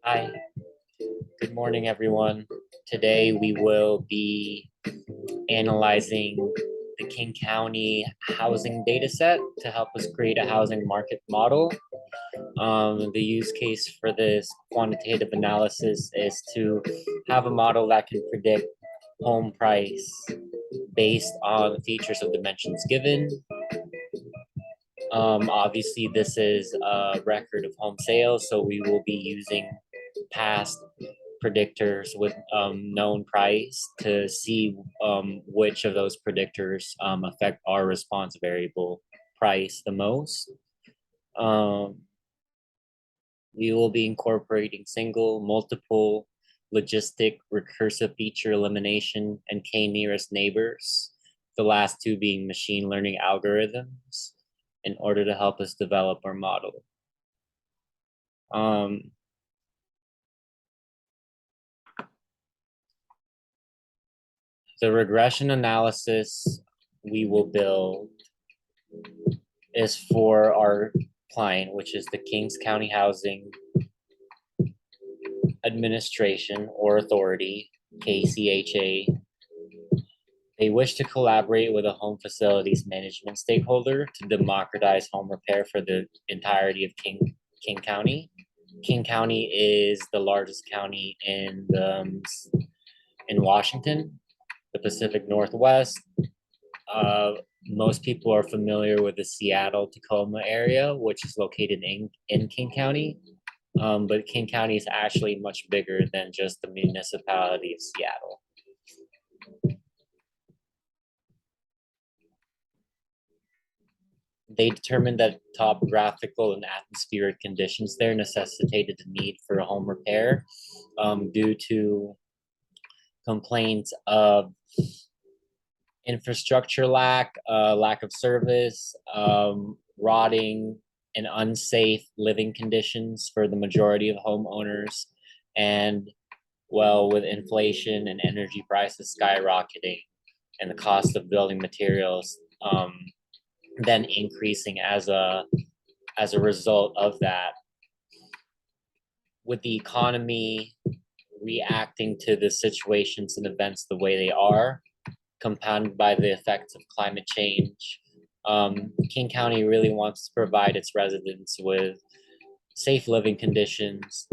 Hi, good morning, everyone. Today we will be analyzing the King County housing data set to help us create a housing market model. The use case for this quantitative analysis is to have a model that can predict home price based on the features of dimensions given. Obviously, this is a record of home sales, so we will be using past predictors with known price to see which of those predictors affect our response variable price the most. We will be incorporating single, multiple, logistic, recursive feature elimination, and k-nearest neighbors, the last two being machine learning algorithms, in order to help us develop our model. The regression analysis we will build is for our client, which is the Kings County Housing Administration or Authority, KCHA. They wish to collaborate with a home facilities management stakeholder to democratize home repair for the entirety of King County. King County is the largest county in Washington, the Pacific Northwest. Most people are familiar with the Seattle-Tacoma area, which is located in King County. But King County is actually much bigger than just the municipality of Seattle. They determined that topographical and atmospheric conditions there necessitated the need for a home repair due to complaints of infrastructure lack of service, rotting, and unsafe living conditions for the majority of homeowners. And well, with inflation and energy prices skyrocketing and the cost of building materials then increasing as a result of that, with the economy reacting to the situations and events the way they are, compounded by the effects of climate change, King County really wants to provide its residents with safe living conditions.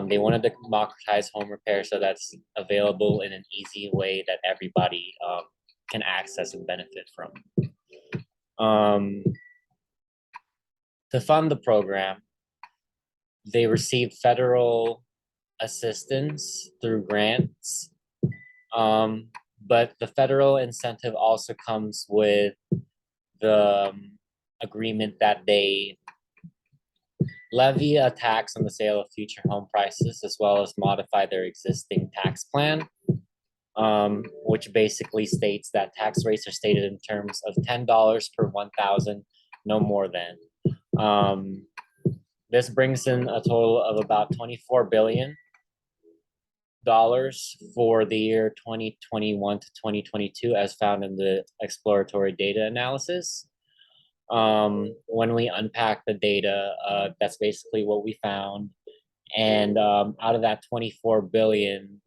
They want to democratize home repair so that's available in an easy way that everybody can access and benefit from. To fund the program, they received federal assistance through grants, but the federal incentive also comes with the agreement that they levy a tax on the sale of future home prices, as well as modify their existing tax plan, which basically states that tax rates are stated in terms of $10 per 1,000, no more than. This brings in a total of about $24 billion for the year 2021 to 2022, as found in the exploratory data analysis. When we unpack the data, that's basically what we found. And out of that 24 billion,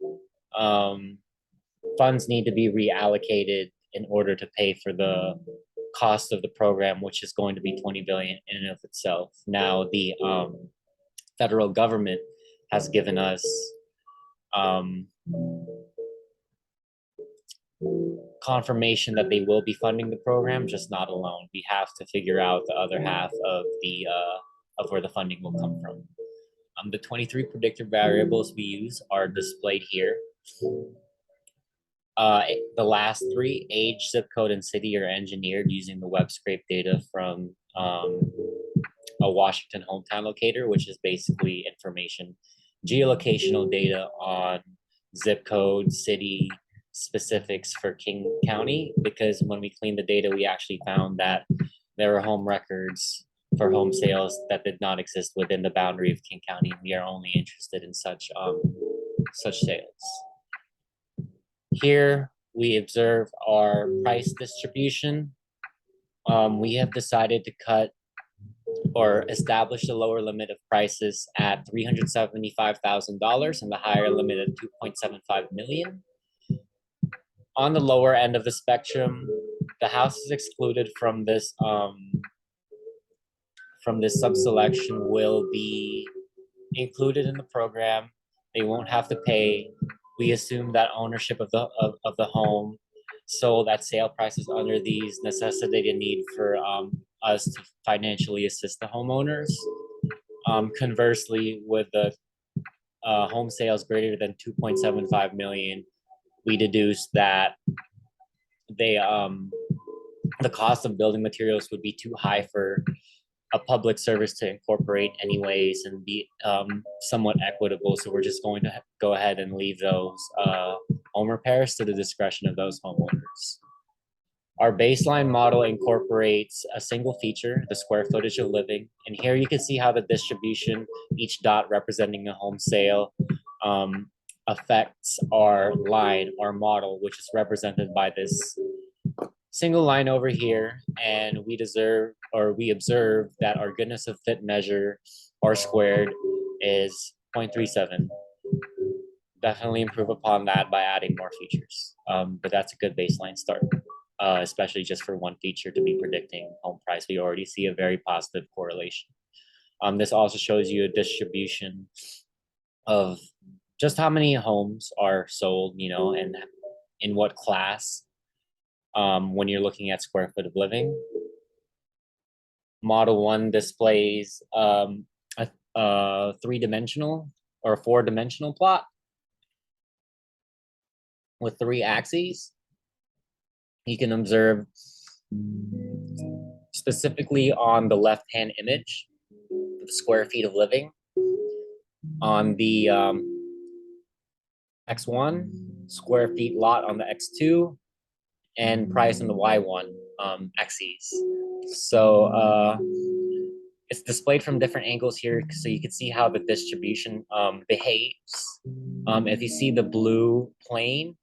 funds need to be reallocated in order to pay for the cost of the program, which is going to be 20 billion in and of itself. Now, the federal government has given us confirmation that they will be funding the program, just not alone. We have to figure out the other half of the of where the funding will come from. The 23 predictor variables we use are displayed here. The last three, age, zip code, and city, are engineered using the web scrape data from a Washington hometown locator, which is basically information, geolocational data on zip code, city specifics for King County, because when we cleaned the data, we actually found that there were home records for home sales that did not exist within the boundary of King County. We are only interested in such sales. Here we observe our price distribution. We have decided to cut or established a lower limit of prices at $375,000 and the higher limit at 2.75 million. On the lower end of the spectrum, the houses excluded from this subselection will be included in the program. They won't have to pay. We assume that ownership of the home sold at sale prices under these necessitate a need for us to financially assist the homeowners. Conversely, with the home sales greater than 2.75 million, we deduce that they the cost of building materials would be too high for a public service to incorporate anyways and be somewhat equitable. So we're just going to go ahead and leave those home repairs to the discretion of those homeowners. Our baseline model incorporates a single feature, the square footage of living. And here you can see how the distribution, each dot representing a home sale, affects our line, our model, which is represented by this single line over here. And we observe that our goodness of fit measure, R squared, is 0.37. Definitely improve upon that by adding more features. But that's a good baseline start. Especially just for one feature to be predicting home price. We already see a very positive correlation. This also shows you a distribution of just how many homes are sold, and in what class when you're looking at square foot of living. Model 1 displays a three-dimensional or four-dimensional plot with 3 axes. You can observe specifically on the left-hand image, the square feet of living. On the X1, square feet lot on the X2, and price on the Y1 axes. So it's displayed from different angles here, so you can see how the distribution behaves. If you see the blue plane,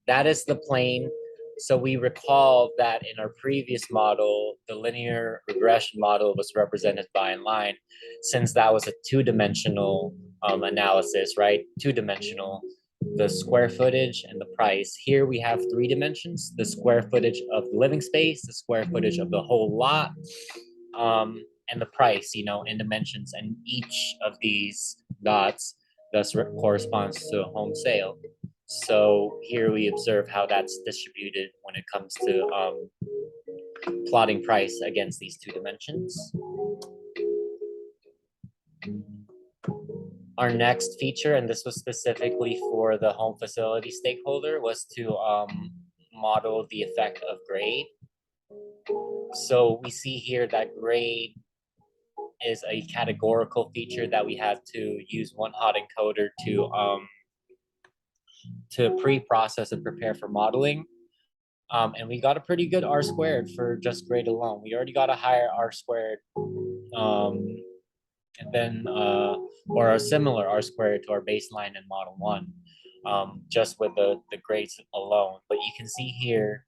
that is the plane. So we recall that in our previous model, the linear regression model was represented by a line, since that was a two-dimensional analysis, right? Two-dimensional, the square footage and the price. Here we have 3 dimensions, the square footage of the living space, the square footage of the whole lot, and the price, in dimensions. And each of these dots thus corresponds to a home sale. So here we observe how that's distributed when it comes to plotting price against these 2 dimensions. Our next feature, and this was specifically for the home facility stakeholder, was to model the effect of grade. So we see here that grade is a categorical feature that we had to use one hot encoder to pre-process and prepare for modeling. And we got a pretty good R squared for just grade alone. We already got a higher R squared, and then or a similar R squared to our baseline in model 1, just with the grades alone. But you can see here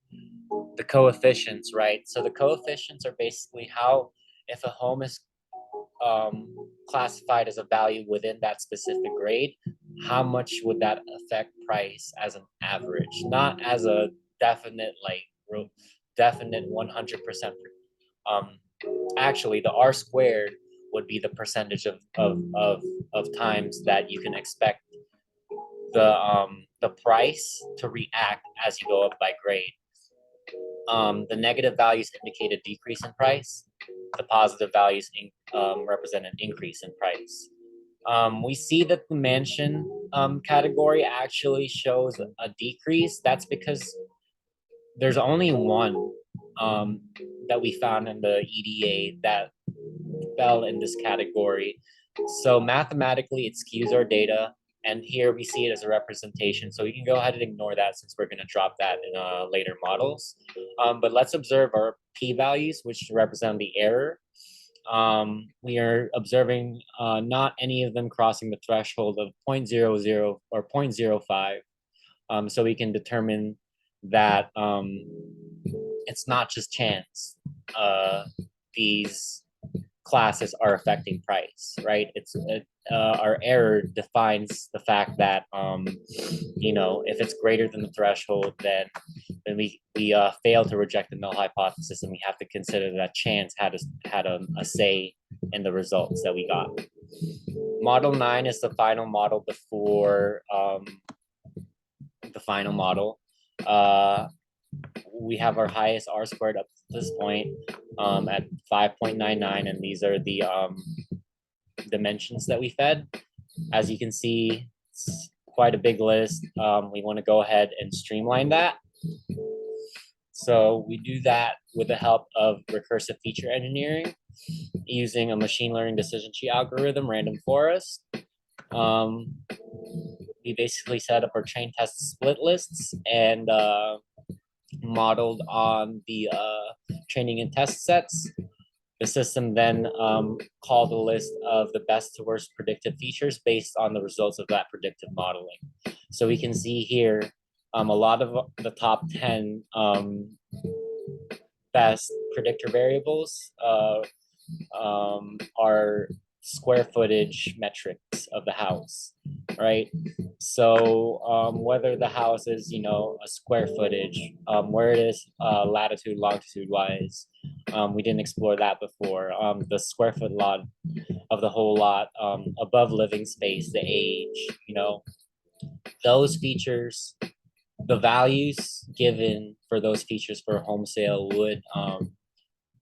the coefficients, right? So the coefficients are basically how, if a home is classified as a value within that specific grade, how much would that affect price as an average, not as a definite 100%. Actually, the R squared would be the percentage of times that you can expect the price to react as you go up by grade. The negative values indicate a decrease in price. The positive values represent an increase in price. We see that the mansion category actually shows a decrease. That's because there's only one that we found in the EDA that fell in this category. So mathematically, it skews our data. And here we see it as a representation. So we can go ahead and ignore that since we're going to drop that in later models. But let's observe our p-values, which represent the error. We are observing not any of them crossing the threshold of 0.00 or 0.05. So we can determine that it's not just chance. These classes are affecting price, right? Our error defines the fact that if it's greater than the threshold, then we fail to reject the null hypothesis, and we have to consider that chance had a say in the results that we got. Model 9 is the final model before the final model. We have our highest R squared up to this point at 5.99, and these are the dimensions that we fed. As you can see, it's quite a big list. We want to go ahead and streamline that. So we do that with the help of recursive feature engineering using a machine learning decision tree algorithm, random forest. We basically set up our train test split lists and modeled on the training and test sets. The system then called a list of the best to worst predictive features based on the results of that predictive modeling. So we can see here a lot of the top 10 best predictor variables are square footage metrics of the house, right? So whether the house is, a square footage, where it is latitude, longitude wise, we didn't explore that before. The square foot lot of the whole lot, above living space, the age, those features, the values given for those features for a home sale would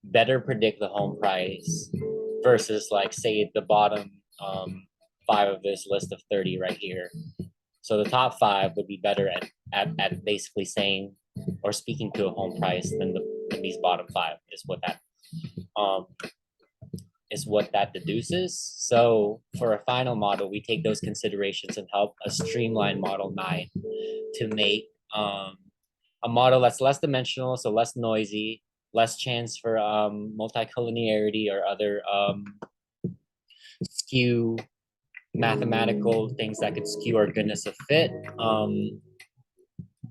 better predict the home price versus, like, say, the bottom 5 of this list of 30 right here. So the top 5 would be better at basically saying or speaking to a home price than these bottom 5 is what that deduces. So for a final model, we take those considerations and help us streamline model 9 to make a model that's less dimensional, so less noisy, less chance for multicollinearity or other skew mathematical things that could skew our goodness of fit,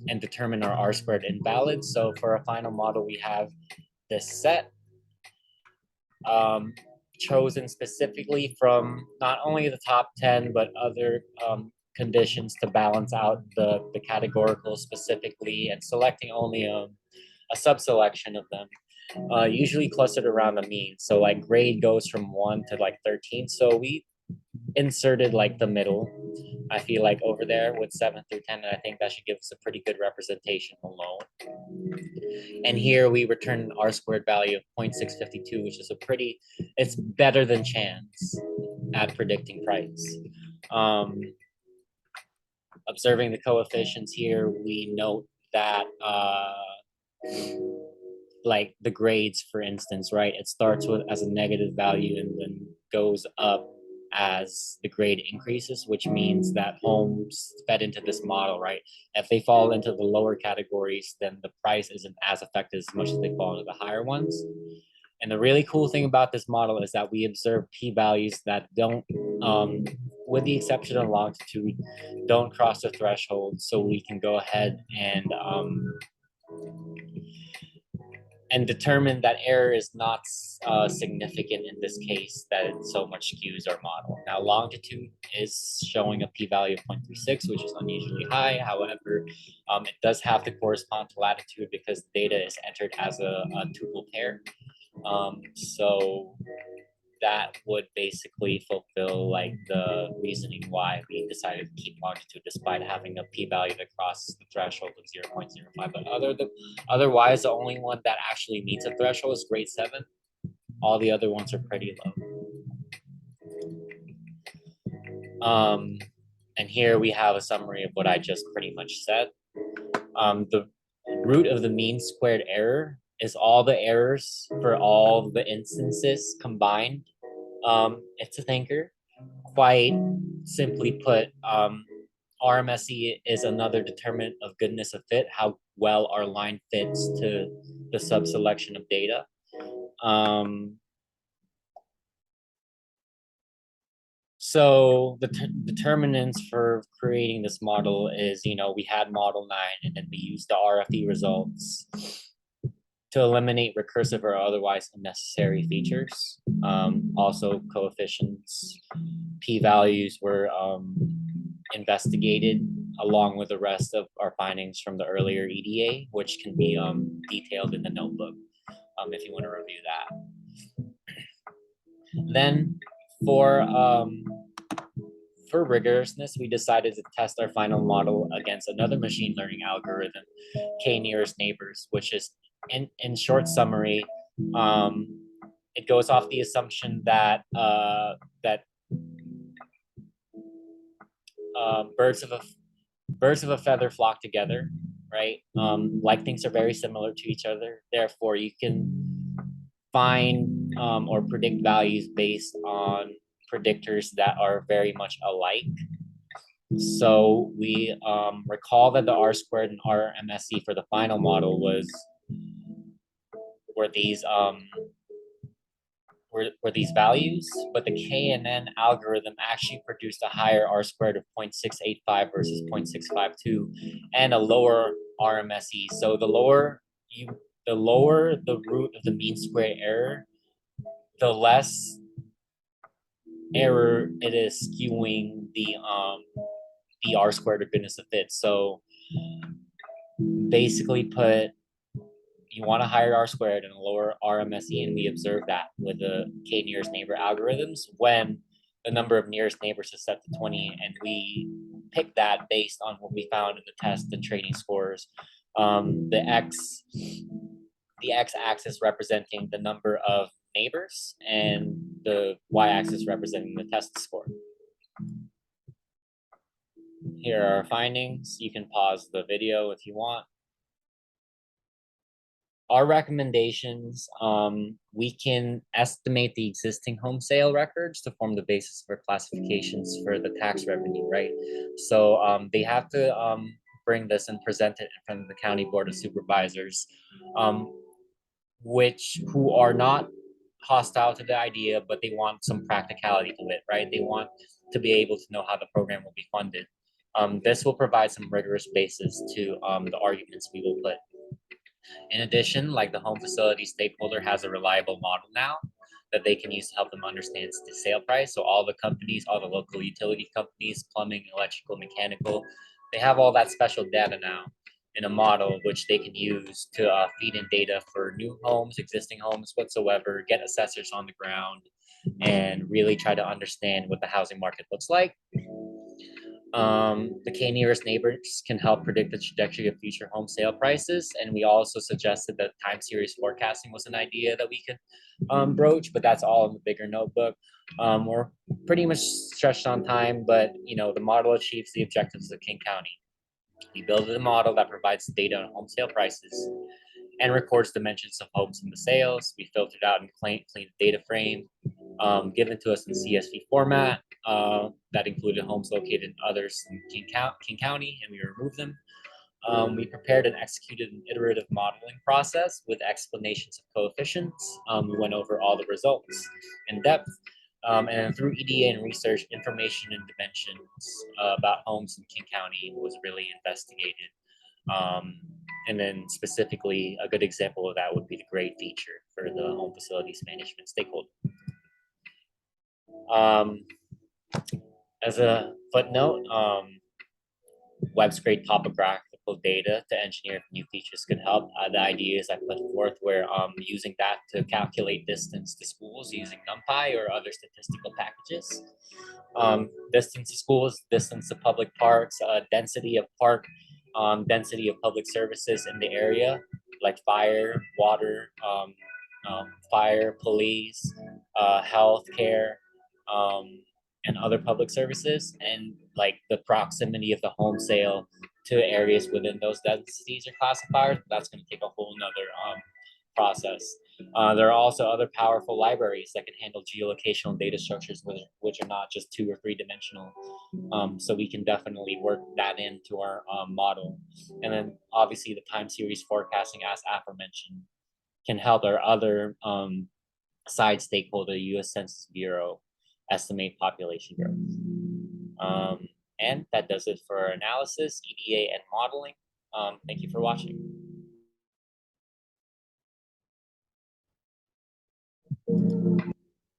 and determine our R squared invalid. So for a final model, we have this set chosen specifically from not only the top 10, but other conditions to balance out the categorical specifically, and selecting only a subselection of them, usually clustered around the mean. So like grade goes from 1 to like 13. So we inserted like the middle, I feel like, over there with 7 through 10, and I think that should give us a pretty good representation alone. And here we return an R squared value of 0.652, which is it's better than chance at predicting price. Observing the coefficients here, we note that like the grades, for instance, right? It starts with as a negative value and then goes up as the grade increases, which means that homes fed into this model, right? If they fall into the lower categories, then the price isn't as affected as much as they fall into the higher ones. And the really cool thing about this model is that we observe p-values that don't, with the exception of longitude, don't cross the threshold. So we can go ahead and determine that error is not significant in this case, that it so much skews our model. Now, longitude is showing a p-value of 0.36, which is unusually high. However, it does have to correspond to latitude because the data is entered as a tuple pair. So that would basically fulfill like the reasoning why we decided to keep longitude despite having a p-value that crosses the threshold of 0.05. But otherwise, the only one that actually meets a threshold is grade 7. All the other ones are pretty low. And here we have a summary of what I just pretty much said. The root of the mean squared error is all the errors for all the instances combined. It's a thinker. Quite simply put, RMSE is another determinant of goodness of fit, how well our line fits to the subselection of data. So the determinants for creating this model is, we had model 9, and then we used the RFE results to eliminate recursive or otherwise unnecessary features. Also, coefficients, p-values were investigated along with the rest of our findings from the earlier EDA, which can be detailed in the notebook if you want to review that. Then for rigorousness, we decided to test our final model against another machine learning algorithm, k-nearest neighbors, which is, in short summary, it goes off the assumption that birds of a feather flock together, right? Like things are very similar to each other. Therefore, you can find or predict values based on predictors that are very much alike. So we recall that the R squared and RMSE for the final model were these values, but the KNN algorithm actually produced a higher R squared of 0.685 versus 0.652 and a lower RMSE. So the lower the root of the mean square error, the less error it is skewing the R squared or goodness of fit. So basically put, you want a higher R squared and a lower RMSE, and we observe that with the k nearest neighbor algorithms when the number of nearest neighbors is set to 20, and we pick that based on what we found in the test and training scores. The x-axis representing the number of neighbors and the y-axis representing the test score. Here are our findings. You can pause the video if you want. Our recommendations, we can estimate the existing home sale records to form the basis for classifications for the tax revenue, right? So they have to bring this and present it in front of the County Board of Supervisors, who are not hostile to the idea, but they want some practicality to it, right? They want to be able to know how the program will be funded. This will provide some rigorous basis to the arguments we will put. In addition, like the home facility stakeholder has a reliable model now that they can use to help them understand the sale price. So all the companies, all the local utility companies, plumbing, electrical, mechanical, they have all that special data now in a model which they can use to feed in data for new homes, existing homes, whatsoever, get assessors on the ground, and really try to understand what the housing market looks like. The K nearest neighbors can help predict the trajectory of future home sale prices. And we also suggested that time series forecasting was an idea that we could broach, but that's all in the bigger notebook. We're pretty much stretched on time, but the model achieves the objectives of King County. We built a model that provides data on home sale prices and records dimensions of homes in the sales. We filtered out and cleaned the data frame given to us in CSV format that included homes located in others in King County, and we removed them. We prepared and executed an iterative modeling process with explanations of coefficients. We went over all the results in depth. And through EDA and research, information and dimensions about homes in King County was really investigated. And then specifically, a good example of that would be the grade feature for the home facilities management stakeholder. As a footnote, web scrape topographical data to engineer if new features could help. The ideas I put forth were using that to calculate distance to schools using NumPy or other statistical packages. Distance to schools, distance to public parks, density of park, density of public services in the area, like fire, water, fire, police, healthcare, and other public services, and like the proximity of the home sale to areas within those densities or classifiers. That's going to take a whole nother process. There are also other powerful libraries that can handle geolocational data structures which are not just 2 or 3 dimensional. So we can definitely work that into our model. And then obviously the time series forecasting, as aforementioned, can help our other side stakeholder, U.S. Census Bureau, estimate population growth. And that does it for our analysis, EDA, and modeling. Thank you for watching.